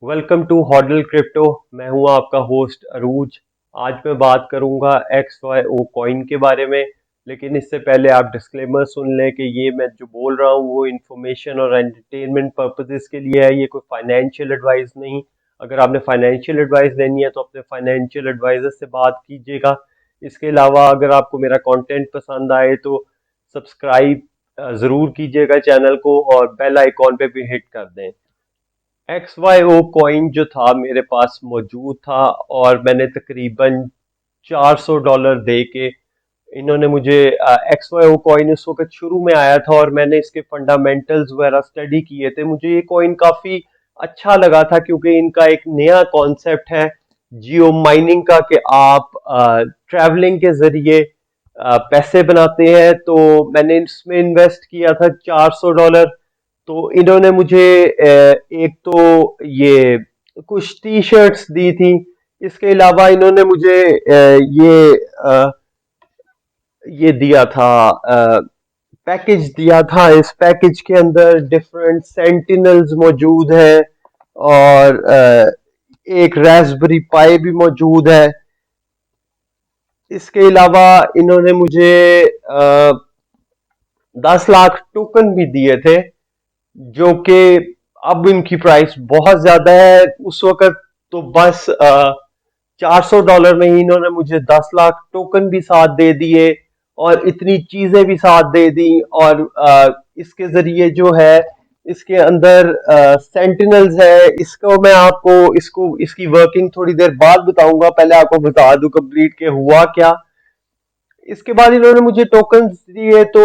Welcome to Hodl crypto. मैं हूं आपका होस्ट अरूज। आज मैं बात करूंगा XYO कॉइन के बारे में, लेकिन इससे पहले आप डिस्क्लेमर सुन लें कि ये मैं जो बोल रहा हूँ वो इन्फॉर्मेशन और एंटरटेनमेंट पर्पसेस के लिए है, ये कोई फाइनेंशियल एडवाइस नहीं। अगर आपने फाइनेंशियल एडवाइस लेनी है तो अपने फाइनेंशियल एडवाइजर से बात कीजिएगा। इसके अलावा अगर आपको मेरा कंटेंट पसंद आए तो सब्सक्राइब ज़रूर कीजिएगा चैनल को और बेल आइकॉन पे भी हिट कर दें। XYO कॉइन जो था मेरे पास मौजूद था और मैंने तकरीबन $400 दे के इन्होंने मुझे XYO कॉइन उस वक्त शुरू में आया था और मैंने इसके फंडामेंटल्स वगैरह स्टडी किए थे। मुझे ये कॉइन काफ़ी अच्छा लगा था क्योंकि इनका एक नया कॉन्सेप्ट है जियो माइनिंग का कि आप ट्रैवलिंग के ज़रिए पैसे बनाते हैं। तो मैंने इसमें इन्वेस्ट किया था $400। तो इन्होंने मुझे एक तो ये कुछ टी शर्ट्स दी थी। इसके अलावा इन्होंने मुझे ये दिया था, पैकेज दिया था। इस पैकेज के अंदर डिफरेंट सेंटिनल्स मौजूद है और एक रास्पबेरी पाई भी मौजूद है। इसके अलावा इन्होंने मुझे 10 लाख टोकन भी दिए थे, जो कि अब इनकी प्राइस बहुत ज्यादा है। उस वक्त तो बस $400 में ही इन्होंने मुझे 10 लाख टोकन भी साथ दे दिए और इतनी चीजें भी साथ दे दी। और इसके जरिए जो है इसके अंदर सेंटिनल्स है, इसको मैं आपको इसकी वर्किंग थोड़ी देर बाद बताऊंगा। पहले आपको बता दूं कंप्लीट के हुआ क्या। इसके बाद इन्होंने मुझे टोकन्स दिए तो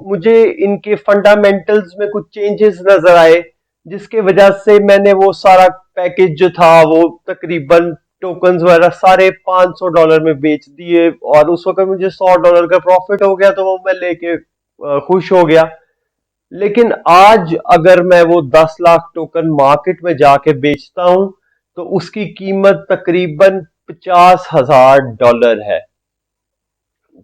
मुझे इनके फंडामेंटल्स में कुछ चेंजेस नजर आए, जिसके वजह से मैंने वो सारा पैकेज जो था वो तकरीबन टोकन्स वगैरह सारे $500 में बेच दिए और उस वक्त मुझे $100 का प्रॉफिट हो गया, तो वो मैं लेके खुश हो गया। लेकिन आज अगर मैं वो 10 लाख टोकन मार्केट में जाके बेचता हूं तो उसकी कीमत तकरीबन $50,000 है।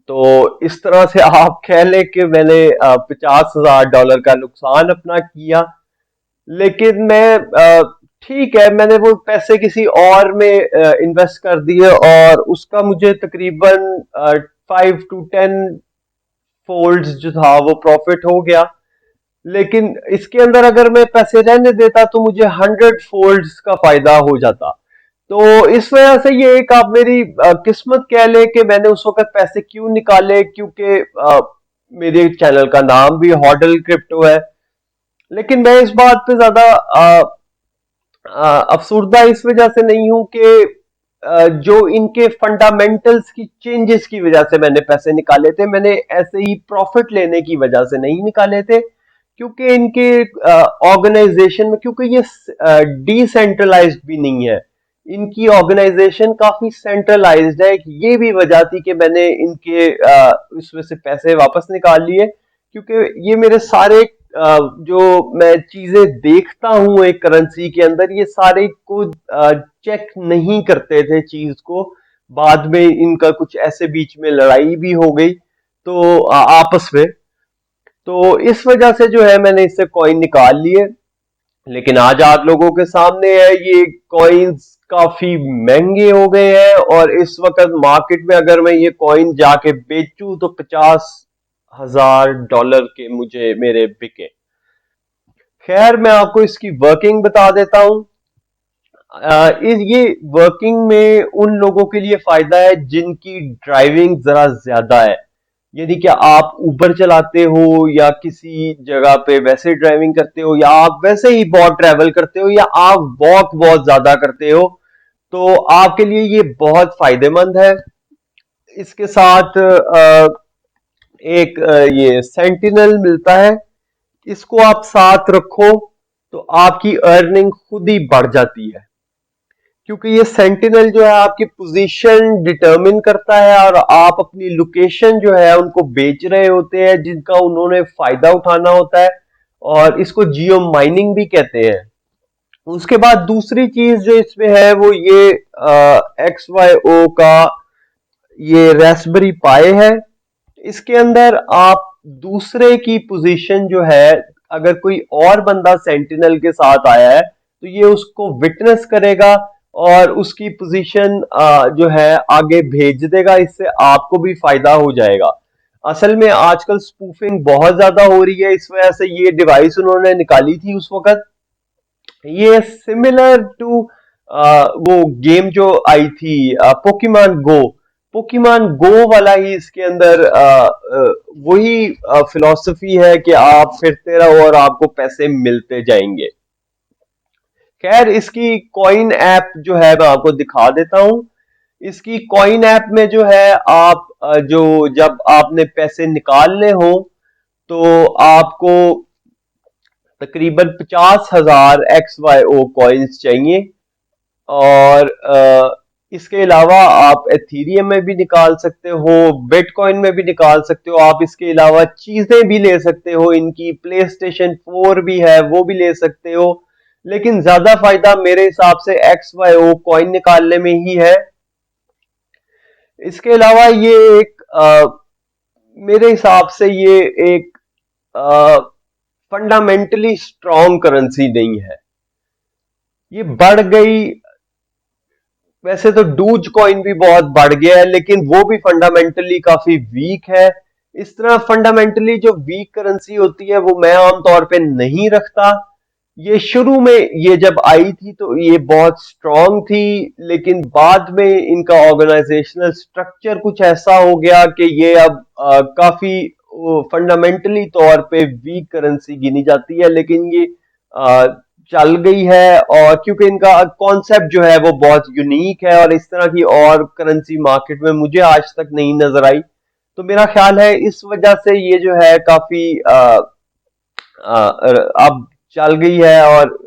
तो इस तरह से आप कह लें कि मैंने $50,000 का नुकसान अपना किया। लेकिन मैं ठीक है, मैंने वो पैसे किसी और में इन्वेस्ट कर दिए और उसका मुझे तकरीबन 5 to 10 फोल्ड्स जो था वो प्रॉफिट हो गया। लेकिन इसके अंदर अगर मैं पैसे रहने देता तो मुझे 100 फोल्ड्स का फायदा हो जाता। तो इस वजह से ये एक आप मेरी किस्मत कह ले कि मैंने उस वक्त पैसे क्यों निकाले, क्योंकि मेरे चैनल का नाम भी हॉडल क्रिप्टो है। लेकिन मैं इस बात पे ज्यादा अफसुर्दा इस वजह से नहीं हूं कि जो इनके फंडामेंटल्स की चेंजेस की वजह से मैंने पैसे निकाले थे। मैंने ऐसे ही प्रॉफिट लेने की वजह से नहीं निकाले थे, क्योंकि इनके ऑर्गेनाइजेशन में, क्योंकि ये डिसेंट्रलाइज्ड भी नहीं है, इनकी ऑर्गेनाइजेशन काफी सेंट्रलाइज्ड है। ये भी वजह थी कि मैंने इनके इसमें से पैसे वापस निकाल लिए, क्योंकि ये मेरे सारे जो मैं चीजें देखता हूं एक करेंसी के अंदर, ये सारे को चेक नहीं करते थे चीज को। बाद में इनका कुछ ऐसे बीच में लड़ाई भी हो गई तो आपस में, तो इस वजह से जो है मैंने इससे कॉइन निकाल लिए। लेकिन आज आप लोगों के सामने है, ये कॉइन्स काफी महंगे हो गए हैं और इस वक्त मार्केट में अगर मैं ये कॉइन जाके बेचूं तो $50,000 के मुझे मेरे बिके। खैर, मैं आपको इसकी वर्किंग बता देता हूं। ये वर्किंग में उन लोगों के लिए फायदा है जिनकी ड्राइविंग जरा ज्यादा है। यानी कि आप उबर चलाते हो या किसी जगह पे वैसे ड्राइविंग करते हो, या आप वैसे ही बहुत ट्रैवल करते हो, या आप वॉक बहुत ज्यादा करते हो, तो आपके लिए ये बहुत फायदेमंद है। इसके साथ एक ये सेंटिनल मिलता है, इसको आप साथ रखो तो आपकी अर्निंग खुद ही बढ़ जाती है, क्योंकि ये सेंटिनल जो है आपकी पोजीशन डिटरमिन करता है और आप अपनी लोकेशन जो है उनको बेच रहे होते हैं जिनका उन्होंने फायदा उठाना होता है, और इसको जियो माइनिंग भी कहते हैं। उसके बाद दूसरी चीज जो इसमें है वो ये XYO का ये रास्पबेरी पाई है। इसके अंदर आप दूसरे की पोजीशन जो है, अगर कोई और बंदा सेंटिनल के साथ आया है तो ये उसको विटनेस करेगा और उसकी पोजीशन जो है आगे भेज देगा। इससे आपको भी फायदा हो जाएगा। असल में आजकल स्पूफिंग बहुत ज्यादा हो रही है, इस वजह से ये डिवाइस उन्होंने निकाली थी उस वक्त। ये सिमिलर टू वो गेम जो आई थी पोकेमॉन गो। पोकेमॉन गो वाला ही इसके अंदर वही फिलॉसफी है कि आप फिरते रहो और आपको पैसे मिलते जाएंगे। खैर, इसकी कॉइन ऐप जो है मैं आपको दिखा देता हूं। इसकी कॉइन ऐप में जो है आप जो जब आपने पैसे निकालने हो तो आपको तकरीबन 50,000 XYO कॉइन्स चाहिए। और इसके अलावा आप एथीरियम में भी निकाल सकते हो, बिटकॉइन में भी निकाल सकते हो। आप इसके अलावा चीजें भी ले सकते हो, इनकी प्ले स्टेशन 4 भी है, वो भी ले सकते हो। लेकिन ज्यादा फायदा मेरे हिसाब से XYO कॉइन निकालने में ही है। इसके अलावा ये एक मेरे हिसाब से ये एक फंडामेंटली स्ट्रॉन्ग करेंसी नहीं है। ये बढ़ गई, वैसे तो डूज कॉइन भी बहुत बढ़ गया है, लेकिन वो भी फंडामेंटली काफी वीक है। इस तरह फंडामेंटली जो वीक करेंसी होती है वो मैं आमतौर पे नहीं रखता। ये शुरू में ये जब आई थी तो ये बहुत स्ट्रांग थी, लेकिन बाद में इनका ऑर्गेनाइजेशनल स्ट्रक्चर कुछ ऐसा हो गया कि ये अब काफी फंडामेंटली तौर पे वीक करेंसी गिनी जाती है। लेकिन ये अ, चल गई है, और क्योंकि इनका कॉन्सेप्ट जो है वो बहुत यूनिक है और इस तरह की और करेंसी मार्केट में मुझे आज तक नहीं नजर आई। तो मेरा ख्याल है इस वजह से ये जो है काफी अब चल गई है और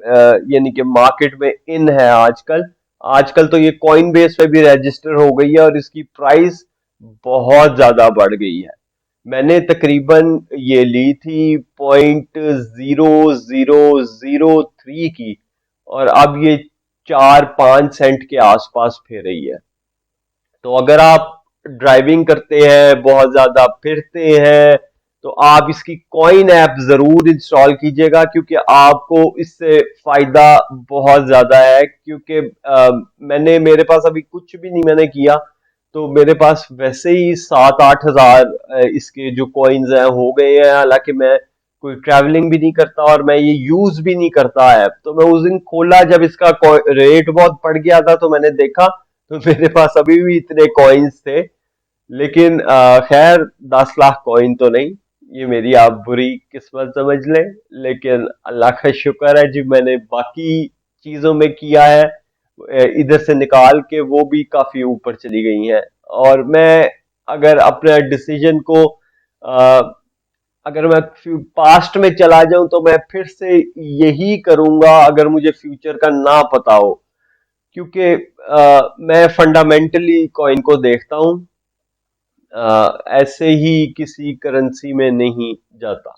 यानी कि मार्केट में इन है आजकल। आजकल तो ये कॉइन बेस पे भी रजिस्टर हो गई है और इसकी प्राइस बहुत ज्यादा बढ़ गई है। मैंने तकरीबन ये ली थी 0.0003 की, और अब ये 4-5 सेंट के आसपास फिर रही है। तो अगर आप ड्राइविंग करते हैं, बहुत ज्यादा फिरते हैं, तो आप इसकी कॉइन ऐप जरूर इंस्टॉल कीजिएगा, क्योंकि आपको इससे फायदा बहुत ज्यादा है। क्योंकि मैंने मेरे पास अभी कुछ भी नहीं मैंने किया, तो मेरे पास वैसे ही 7-8 हजार इसके जो कॉइन्स हैं हो गए हैं। हालांकि मैं कोई ट्रैवलिंग भी नहीं करता और मैं ये यूज भी नहीं करता ऐप। तो मैं उस दिन खोला जब इसका रेट बहुत बढ़ गया था, तो मैंने देखा तो मेरे पास अभी भी इतने कॉइन्स थे। लेकिन खैर 10 लाख कॉइन तो नहीं, ये मेरी आप बुरी किस्मत समझ लें। लेकिन अल्लाह का शुक्र है जी, मैंने बाकी चीजों में किया है, इधर से निकाल के वो भी काफी ऊपर चली गई हैं। और मैं अगर अपने डिसीजन को अगर मैं पास्ट में चला जाऊं तो मैं फिर से यही करूंगा अगर मुझे फ्यूचर का ना पता हो। क्योंकि मैं फंडामेंटली कॉइन को देखता हूं, ऐसे ही किसी करेंसी में नहीं जाता।